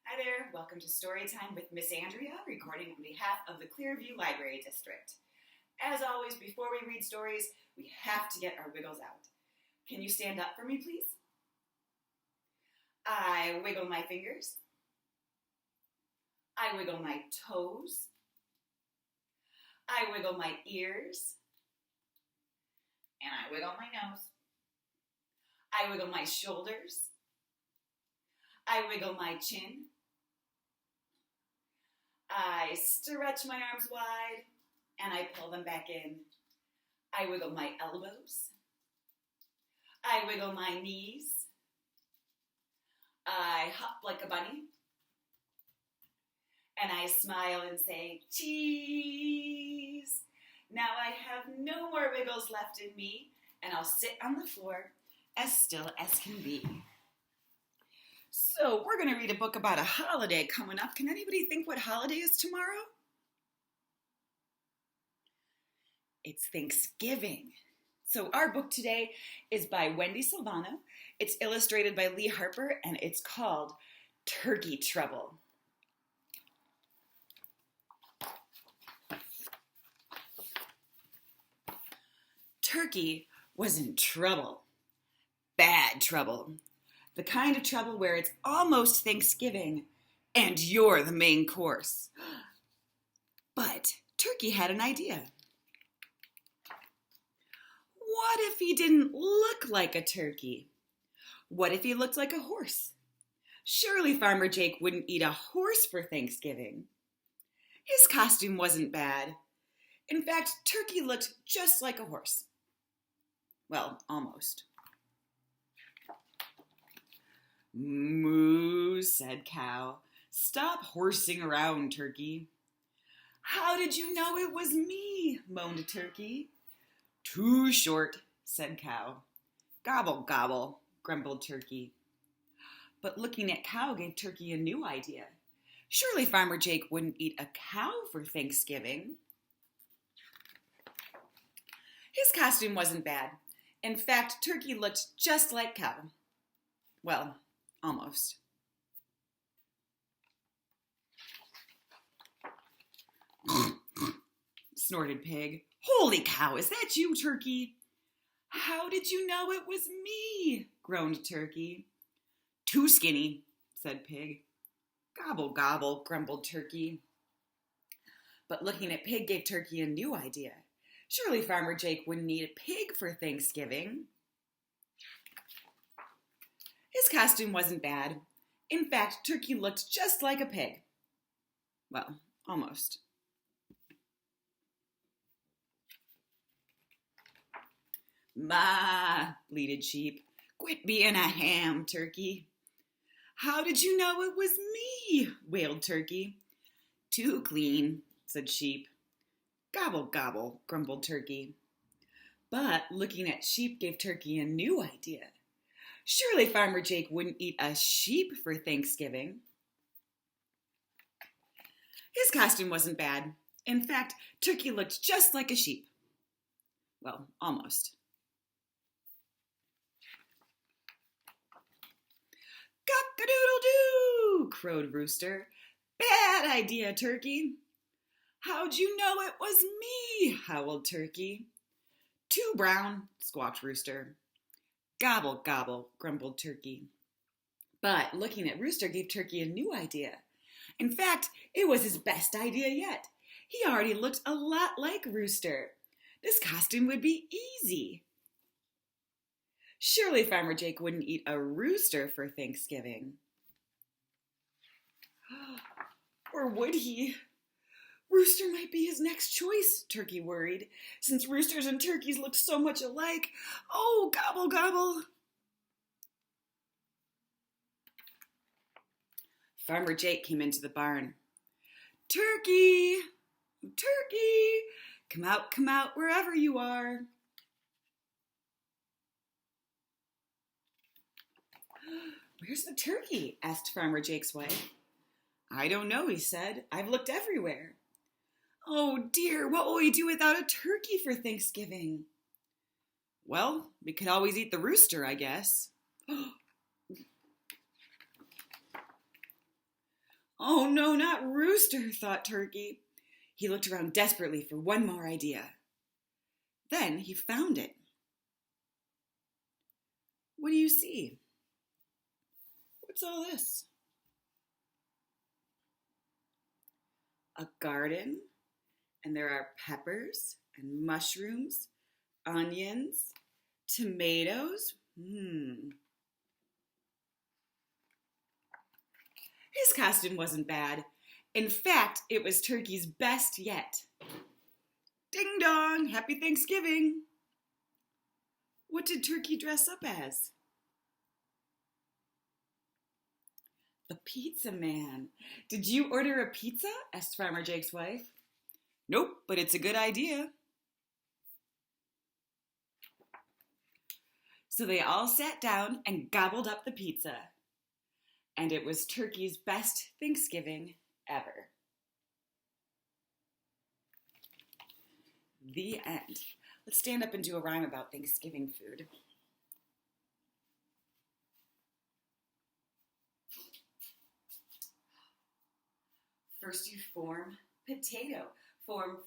Hi there, welcome to Storytime with Miss Andrea, recording on behalf of the Clearview Library District. As always, before we read stories, we have to get our wiggles out. Can you stand up for me, please? I wiggle my fingers. I wiggle my toes. I wiggle my ears. And I wiggle my nose. I wiggle my shoulders. I wiggle my chin. I stretch my arms wide and I pull them back in. I wiggle my elbows. I wiggle my knees. I hop like a bunny. And I smile and say, cheese. Now I have no more wiggles left in me, and I'll sit on the floor as still as can be. So we're going to read a book about a holiday coming up. Can anybody think what holiday is tomorrow? It's Thanksgiving. So our book today is by Wendi Silvano. It's illustrated by Harper, and it's called Turkey Trouble. Turkey was in trouble. Bad trouble. The kind of trouble where it's almost Thanksgiving and you're the main course. But Turkey had an idea. What if he didn't look like a turkey? What if he looked like a horse? Surely Farmer Jake wouldn't eat a horse for Thanksgiving. His costume wasn't bad. In fact, Turkey looked just like a horse. Well, almost. Moo, said Cow. Stop horsing around, Turkey. How did you know it was me? Moaned Turkey. Too short, said Cow. Gobble, gobble, grumbled Turkey. But looking at Cow gave Turkey a new idea. Surely Farmer Jake wouldn't eat a cow for Thanksgiving. His costume wasn't bad. In fact, Turkey looked just like Cow. Well, almost. Snorted Pig. Holy cow, is that you, Turkey? How did you know it was me? Groaned Turkey. Too skinny, said Pig. Gobble, gobble, grumbled Turkey. But looking at Pig gave Turkey a new idea. Surely Farmer Jake wouldn't eat a pig for Thanksgiving. His costume wasn't bad. In fact, Turkey looked just like a pig. Well, almost. Ma, bleated Sheep. Quit being a ham, Turkey. How did you know it was me? Wailed Turkey. Too clean, said Sheep. Gobble, gobble, grumbled Turkey. But looking at Sheep gave Turkey a new idea. Surely Farmer Jake wouldn't eat a sheep for Thanksgiving. His costume wasn't bad. In fact, Turkey looked just like a sheep. Well, almost. Cock-a-doodle-doo, crowed Rooster. Bad idea, Turkey. How'd you know it was me? Howled Turkey. Too brown, squawked Rooster. Gobble, gobble, grumbled Turkey. But looking at Rooster gave Turkey a new idea. In fact, it was his best idea yet. He already looked a lot like Rooster. This costume would be easy. Surely Farmer Jake wouldn't eat a rooster for Thanksgiving. Or would he? Rooster might be his next choice, Turkey worried, since roosters and turkeys look so much alike. Oh, gobble, gobble. Farmer Jake came into the barn. Turkey, turkey, come out wherever you are. Where's the turkey? Asked Farmer Jake's wife. I don't know, he said. I've looked everywhere. Oh dear, what will we do without a turkey for Thanksgiving? Well, we could always eat the rooster, I guess. Oh no, not Rooster, thought Turkey. He looked around desperately for one more idea. Then he found it. What do you see? What's all this? A garden, and there are peppers and mushrooms, onions, tomatoes. His costume wasn't bad. In fact, it was Turkey's best yet. Ding dong! Happy Thanksgiving! What did Turkey dress up as? The pizza man. Did you order a pizza? Asked Farmer Jake's wife. Nope, but it's a good idea. So they all sat down and gobbled up the pizza. And it was Turkey's best Thanksgiving ever. The end. Let's stand up and do a rhyme about Thanksgiving food. First you form potato. Form,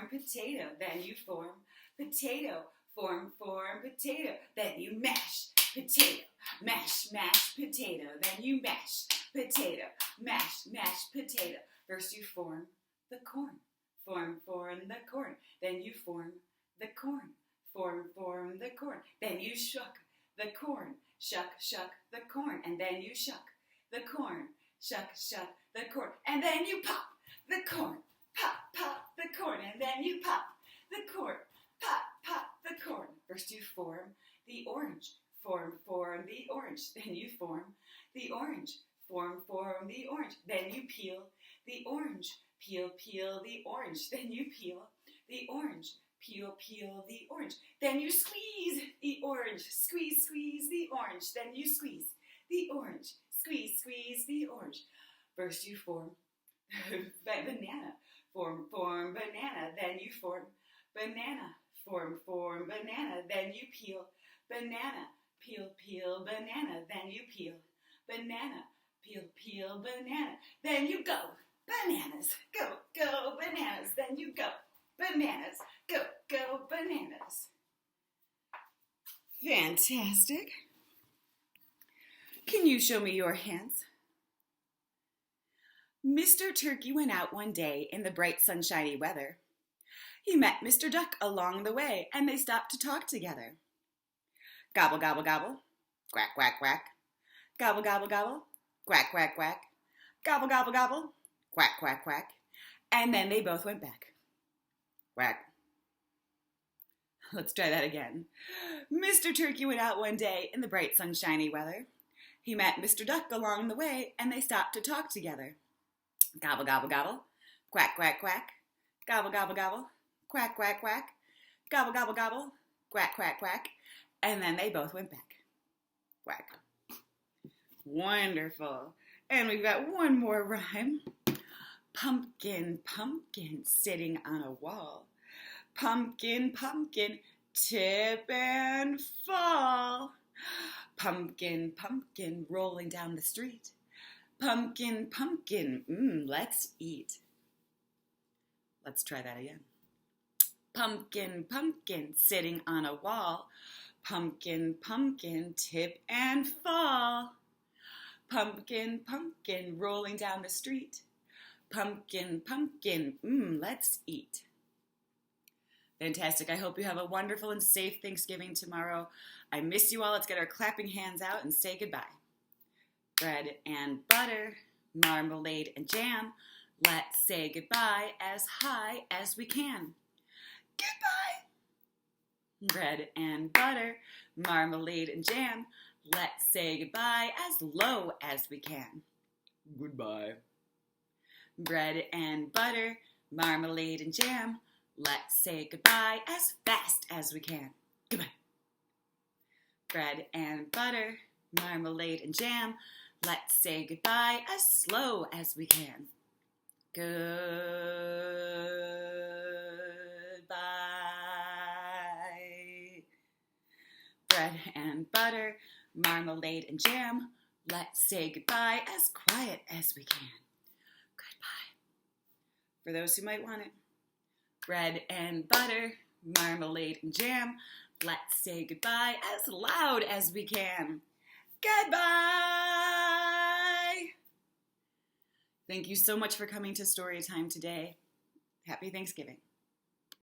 potato. Then you form potato. Form, potato. Then you mash potato. Mash, potato. Then you mash potato. Mash, potato. First you form the corn. Form the corn. Then you form the corn. Form the corn. Then you shuck the corn. Shuck the corn. And then you shuck the corn. Shuck the corn. And then you pop the corn. Pop the corn. And then you pop the corn. Pop the corn. First you form the orange. Form the orange. Then you form the orange. Form the orange. Then you peel the orange. Peel the orange. Then you peel the orange. Peel the orange. Then you squeeze the orange. Squeeze the orange. Then you squeeze the orange. Squeeze the orange. First you form banana. Form banana. Then you form banana. Form banana. Then you peel banana. Peel banana. Then you peel banana. Peel banana. Then you go bananas. Go bananas. Then you go bananas. Go bananas. Fantastic. Can you show me your hands? Mr. Turkey went out one day in the bright sunshiny weather. He met Mr. Duck along the way, and they stopped to talk together. Gobble, gobble, gobble. Quack, quack, quack. Gobble, gobble, gobble. Quack, quack, quack. Gobble, gobble, gobble. Quack, quack, quack. And then they both went back. Quack. Let's try that again. Mr. Turkey went out one day in the bright sunshiny weather. He met Mr. Duck along the way, and they stopped to talk together. Gobble, gobble, gobble. Quack, quack, quack. Gobble, gobble, gobble. Quack, quack, quack. Gobble, gobble, gobble. Quack, quack, quack. And then they both went back. Quack. Wonderful. And we've got one more rhyme. Pumpkin, pumpkin, sitting on a wall. Pumpkin, pumpkin, tip and fall. Pumpkin, pumpkin, rolling down the street. Pumpkin, pumpkin, let's eat. Let's try that again. Pumpkin, pumpkin, sitting on a wall. Pumpkin, pumpkin, tip and fall. Pumpkin, pumpkin, rolling down the street. Pumpkin, pumpkin, let's eat. Fantastic. I hope you have a wonderful and safe Thanksgiving tomorrow. I miss you all. Let's get our clapping hands out and say goodbye. Bread and butter, marmalade and jam. Let's say goodbye as high as we can. Goodbye. Bread and butter, marmalade and jam. Let's say goodbye as low as we can. Goodbye. Bread and butter, marmalade and jam. Let's say goodbye as fast as we can. Goodbye. Bread and butter, marmalade and jam. Let's say goodbye as slow as we can. Goodbye. Bread and butter, marmalade and jam. Let's say goodbye as quiet as we can. for those who might want it. Bread and butter, marmalade and jam. Let's say goodbye as loud as we can. Goodbye! Thank you so much for coming to Storytime today. Happy Thanksgiving.